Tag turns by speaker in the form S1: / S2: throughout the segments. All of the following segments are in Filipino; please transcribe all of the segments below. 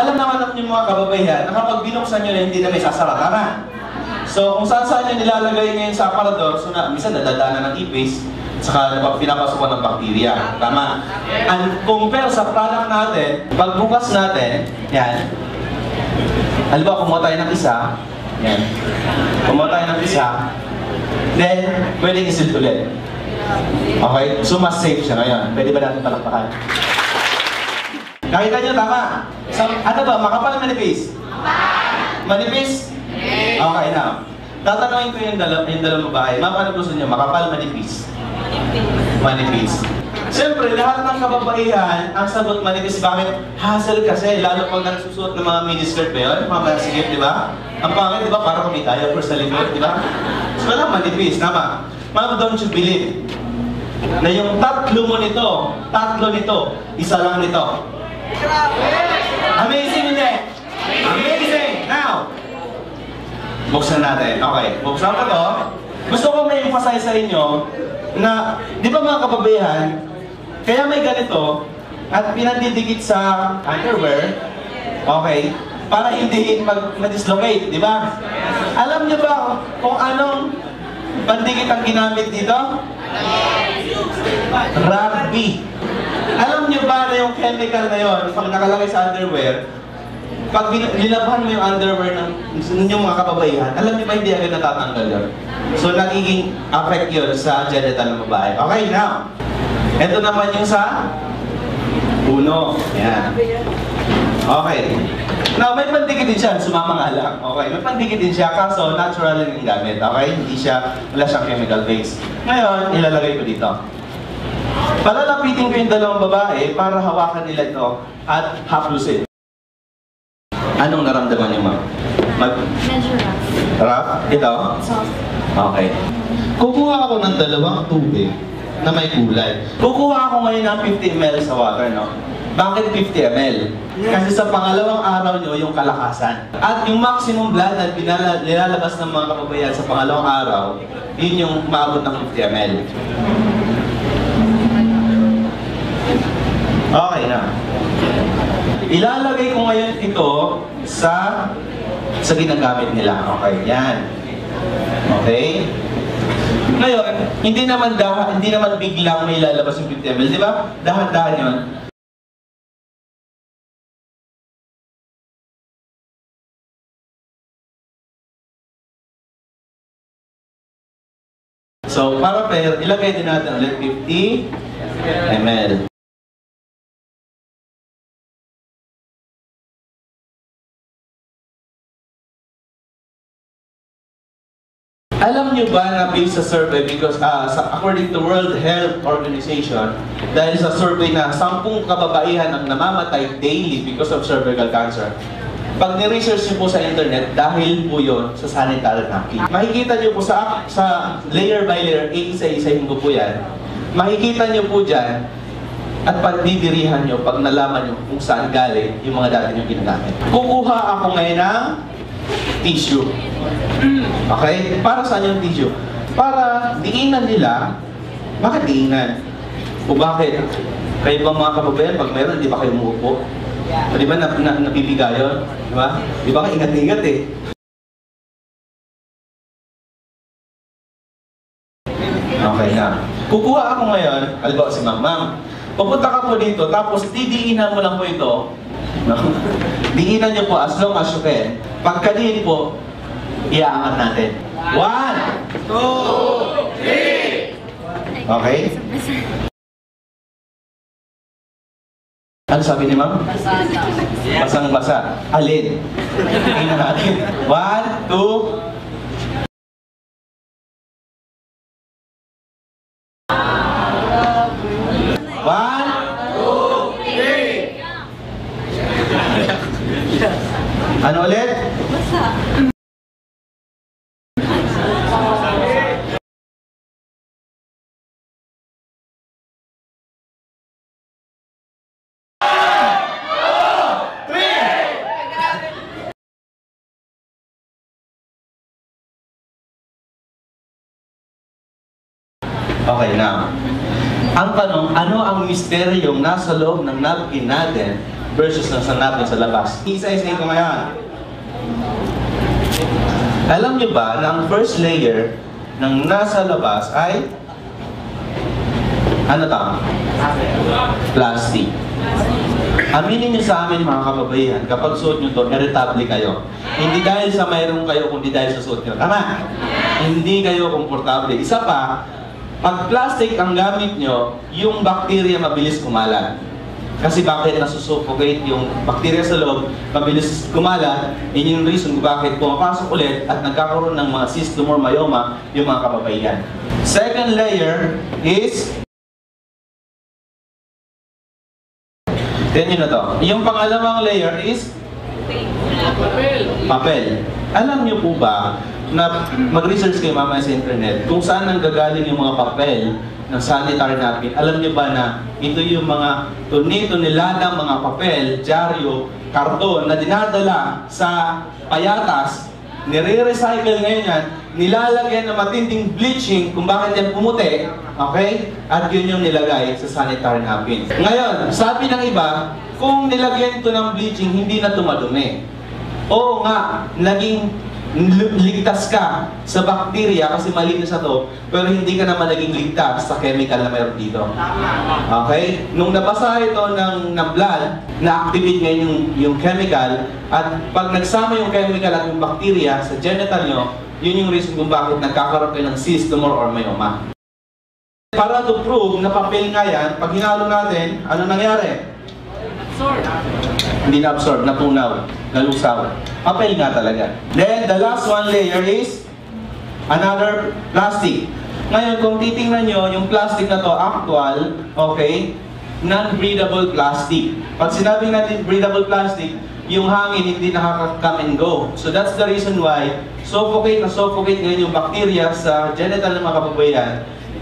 S1: alam naman yung mga kababaihan na kapag binuksan nyo na hindi na may sasara, tama? So, kung saan nyo nilalagay ngayon sa aparador, so na, minsan nadadaanan ng ipis, saka pinapasukan ng bakterya, tama? And compare sa product natin, pagbukas natin, yan, halimbawa kumuha tayo ng isa, yan, kumuha tayo ng isa, then, pwedeng isil ulit. Okay? So, mas safe siya ngayon. Pwede ba natin palakpakan? Nakita nyo, tama? So, ano ba? Makapal manipis? Manipis? Okay, now. Tatanungin ko yung dalawang babae. Ma'am, ano gusto nyo? Makapal, manipis? Manipis. Siyempre, lahat ng kababaihan, ang sagot manipis. Bakit? Hassle kasi. Lalo pag nagsusuot ng mga miniskirt ba yun? Mga masigip, di ba? Ang pangit, di ba? Para kung may diaper sa likod, di ba? So, wala manipis. Tama. Ma'am, don't you believe na yung tatlo nito, isa lang nito. Amazing, hindi? Amazing! Now, buksan natin. Okay, buksan ko to. Gusto ko may emphasize sa inyo na, di ba mga kababaihan, kaya may ganito at pinandidikit sa underwear, okay, para hindi mag-dislocate, di ba? Alam niyo ba kung anong pandikit ang ginamit dito? Rugby. Alam niyo ba na yung chemical na yon, pag nakalagay sa underwear, pag nilabhan mo yung underwear ng inyong mga kababaihan, alam niyo ba hindi agad natatanggal yun? So nagiging affect yun sa genital ng babae. Okay, now. Ito naman yung sa uno. Yan. Okay. Now, may pandikit din siya. Sumama nga lang. Okay. May pandikit din siya. Kaso, natural lang yung gamit. Okay? Hindi siya, wala siyang chemical base. Ngayon, ilalagay ko dito. Palalapitin ko yung dalawang babae para hawakan nila ito at haplusin. Anong naramdaman niyo, ma'am?
S2: Medyo rough.
S1: Rough? Ito?
S2: Soft.
S1: Okay. Kukuha ako ng dalawang tubig na may kulay. Kukuha ako ngayon ng 50 ml sa water, no? Bakit 50 ml? Kasi sa pangalawang araw nyo, yung kalakasan. At yung maximum blood na nilalabas ng mga kababayan sa pangalawang araw, yun yung maabot ng 50 ml. Okay na. Ilalagay ko ngayon ito sa ginagamit nila. Okay, yan. Okay? Ngayon, hindi naman biglang may lalabas yung 50 ml, di ba? Dahan-dahan yun. So, para fair, ilagay din natin ulit 50 ml. Alam niyo ba na based sa survey, because according to World Health Organization, dahil sa survey na 10 kababaihan ang namamatay daily because of cervical cancer, pag ni-research niyo po sa internet, dahil po yun sa sanitary napkin. Makikita niyo po sa layer by layer, isa-isahin ko po yan, makikita niyo po dyan, at pagdidirihan niyo, pag nalaman niyo kung saan galing yung mga dati niyong ginagamit. Kukuha ako ngayon ng tissue. Okay? Para saan yung tissue? Para diinan nila. Bakit diinan? O bakit? Kayo bang mga kababayan, pag meron, di ba kayo umuupo? O di ba napipiga yun? Di ba? Di ba ingat-ingat eh? Okay na. Kukuha ako ngayon, halimbawa si Ma'am. Pupunta ka po dito, tapos didiinan mo lang po ito. Diinan niyo po as long as you can. Pagkadiin po, iaangat natin. 1, 2, 3. Okay? Ano sabi ni Ma'am? Basang-basa. Alin? Tingnan natin. 1, 2. Ano ulit?
S2: Basa.
S1: Okay na. Ang tanong, ano ang misteryong nasa loob ng napkin natin versus ng natin sa labas. Isa-isahin ko ngayon. Alam niyo ba na ang first layer ng nasa labas ay ano to? Plastic. Aminin niyo sa amin mga kababaihan, kapag suot niyo to, irritable kayo. Hindi dahil sa mayroon kayo, kundi dahil sa suot niyo. Tama? Hindi kayo komportable. Isa pa, pag plastic ang gamit nyo, yung bacteria mabilis kumalat. Kasi bakit nasusuffocate yung bacteria sa loob, mabilis kumalat, yun yung reason kung bakit pumapasok ulit at nagkakaroon ng mga cyst, tumor, myoma, yung mga kababaihan. Second layer is yun na to. Yung pangalawang layer is papel. Alam niyo po ba na mag-research kayo mamaya sa internet kung saan nanggagaling yung mga papel ng sanitary napkin? Alam niyo ba na ito yung mga tuni-tuniladang mga papel, dyaryo, karton na dinadala sa payatas, nire-recycle ngayon yan, nilalagyan ng matinding bleaching kung bakit yan pumuti, okay? At yun yung nilagay sa sanitary napkin. Ngayon, sabi ng iba, kung nilagyan ito ng bleaching, hindi na tumadumi. Oo nga, naging ligtas ka sa bakterya kasi malinis na to, pero hindi ka naman naging ligtas sa chemical na mayroon dito. Okay? Nung nabasa ito ng blood, na-activate ngayon yung chemical, at pag nagsama yung chemical at yung bakterya sa genital nyo, yun yung reason kung bakit nagkakaroon kayo ng cyst, tumor, or myoma. Para to prove na papel nga yan, pag hinalo natin, ano nangyari? Hindi na-absorb, natunaw, nalusaw. Papel nga talaga. Then, the last one layer is another plastic. Ngayon, kung titingnan nyo, yung plastic na to, actual, okay, non-breathable plastic. Pag sinabing natin breathable plastic, yung hangin hindi nakaka-come and go. So that's the reason why suffocate ngayon yung bacteria sa genital ng mga kababaihan.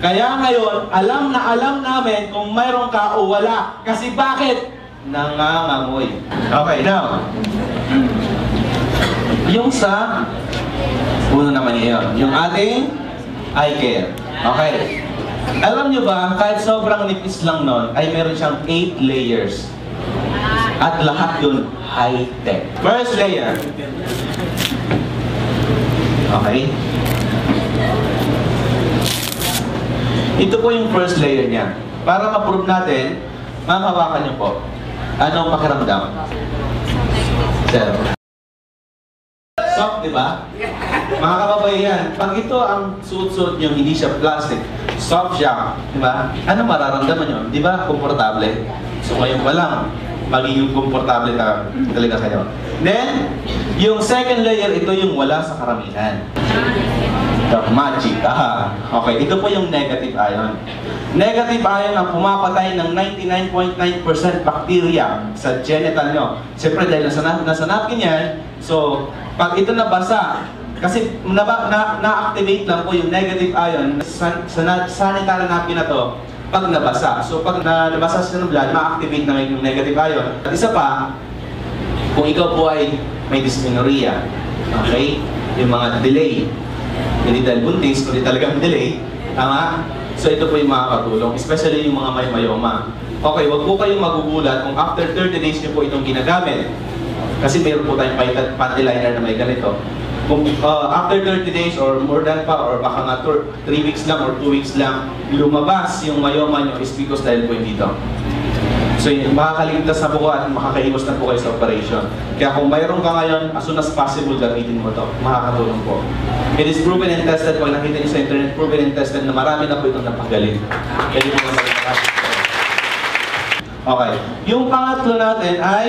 S1: Kaya ngayon, alam na alam namin kung mayroon ka o wala. Kasi bakit? Nangangamoy. Okay, now, yung sa uno naman yun, yung ating eye care. Okay. Alam nyo ba, kahit sobrang nipis lang nun, ay meron siyang 8 layers. At lahat yun, high-tech. First layer. Okay. Ito po yung first layer niya. Para ma-prove natin, mamahawakan nyo po. Anong pakiramdam? Sir. Soft, di ba? Mga kababaihan, pag ito ang suot-suot nyo, hindi siya plastic, soft siya, di ba? Ano mararamdaman nyo? Di ba? Komportable. So ngayon pa lang, magiging komportable talaga kayo. Then, yung second layer, ito yung wala sa karamihan. The magic. Okay, ito po yung negative ion. Negative ion ang pumapatay ng 99.9% bacteria sa genital nyo. Siyempre dahil nasa napkin yan, so pag ito nabasa, kasi na-activate lang po yung negative ion sa sanitary napkin na to pag nabasa. So pag nabasa siya ng blood, ma-activate na yung negative ion. At isa pa, kung ikaw po ay may dysmenorrhea, okay, yung mga delay, hindi dahil buntis, kundi talagang delay, tama? So ito po yung makakatulong, especially yung mga may myoma. Okay, wag po kayong magugulat kung after 30 days nyo po itong ginagamit. Kasi mayroon po tayong panty liner na may ganito. Kung after 30 days or more than pa, or baka nga 3 weeks lang or 2 weeks lang, lumabas yung myoma nyo is because dahil po yung dito. So makakaligtas na po ko at makakaiwas na po kayo sa operation. Kaya kung mayroon ka ngayon, as soon as possible, gamitin mo ito. Makakatulong po. It is proven and tested. Pag nakita niyo sa internet, proven and tested na marami na po itong napagaling. Pwede po sa okay. Yung pangatlo natin ay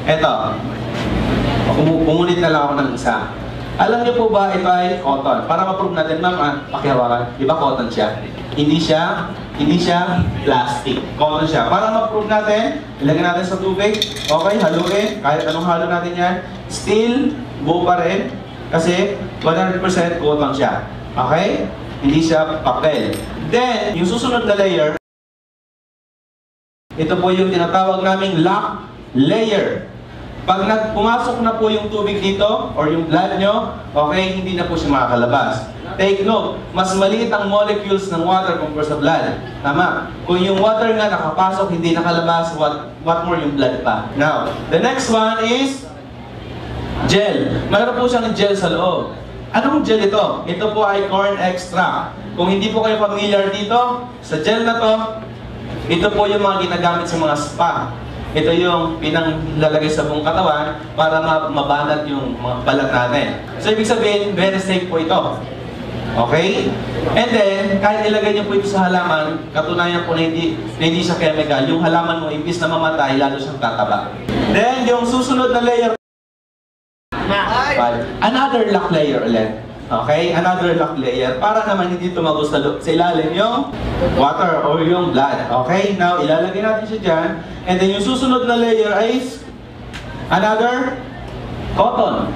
S1: eto. Pumunit na lang ako ng isa. Alam niyo po ba ito ay cotton? Para ma-prove natin, ma'am, pakihawakan. Di ba cotton siya? Hindi siya plastic. Cotton siya. Para ma-prove natin, ilagay natin sa tubig. Okay, haluin. Kahit anong halo natin yan. Still, buo pa rin. Kasi 100% cotton siya. Okay? Hindi siya papel. Then, yung susunod na layer, ito po yung tinatawag naming lock layer. Pag pumasok na po yung tubig dito, or yung blood nyo, okay, hindi na po siya makakalabas. Take note, mas maliit ang molecules ng water compared sa blood. Tama. Kung yung water nga nakapasok, hindi nakalabas, what more yung blood pa. Now, the next one is gel. Mayroon po siyang gel sa loob. Anong gel ito? Ito po ay corn extract. Kung hindi po kayo familiar dito, sa gel na to, ito po yung mga ginagamit sa mga spa. Ito yung pinanglalagay sa buong katawan para mabanat yung mga balat natin. So, ibig sabihin, very safe po ito. Okay? And then, kahit ilagay niyo po ito sa halaman, katunayan po na hindi siya chemical. Yung halaman mo, imbis na mamatay, lalo siyang tataba. Then, yung susunod na layer, another lock layer ulit. Okay? Another lock layer. Para naman hindi tumagos sa ilalim yung water or yung blood. Okay? Now, ilalagay natin siya dyan. And then, yung susunod na layer is another cotton.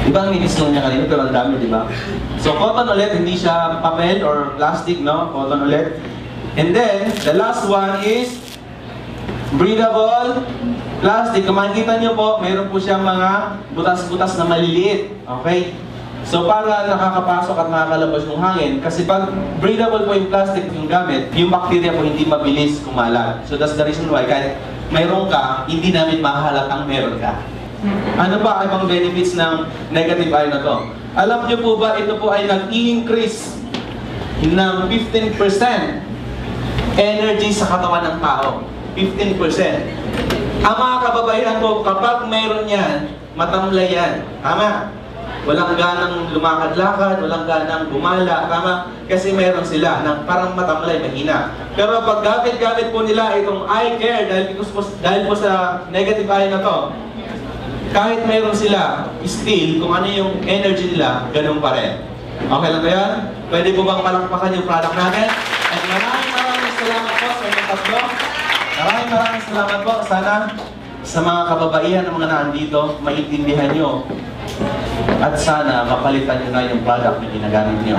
S1: Diba ang minis lang niya kanina, pero ang dami, diba? So, cotton ulit, hindi siya papel or plastic, no? Cotton ulit. And then, the last one is breathable plastic. Kung makikita nyo po, mayroon po siyang mga butas-butas na maliliit. Okay? So, para nakakapasok at nakakalabas yung hangin, kasi pag breathable po yung plastic yung gamit, yung bacteria po hindi mabilis kumalat. So, that's the reason why, kahit mayroon ka, hindi namin mahahalatang meron ka. Ano ba ang ibang benefits ng negative ion na to? Alam nyo po ba, ito po ay nag-i-increase ng 15% energy sa katawan ng tao. 15%. Ang mga kababaihan po, kapag mayroon yan, matamlay yan. Tama? Walang ganang lumakad-lakad, walang ganang gumala, tama? Kasi mayroon sila na parang matamlay, mahina. Pero pag gamit-gamit po nila itong eye care, dahil po sa negative ion na to, kahit mayroon sila, still, kung ano yung energy nila, ganun pa rin. Okay lang ba yan? Pwede po bang palakpakan yung product natin? And maraming salamat po sa inyong tatlo. Maraming salamat po. Sana sa mga kababaihan ng mga nandito, maintindihan nyo. At sana mapalitan nyo na yung product na ginagamit nyo.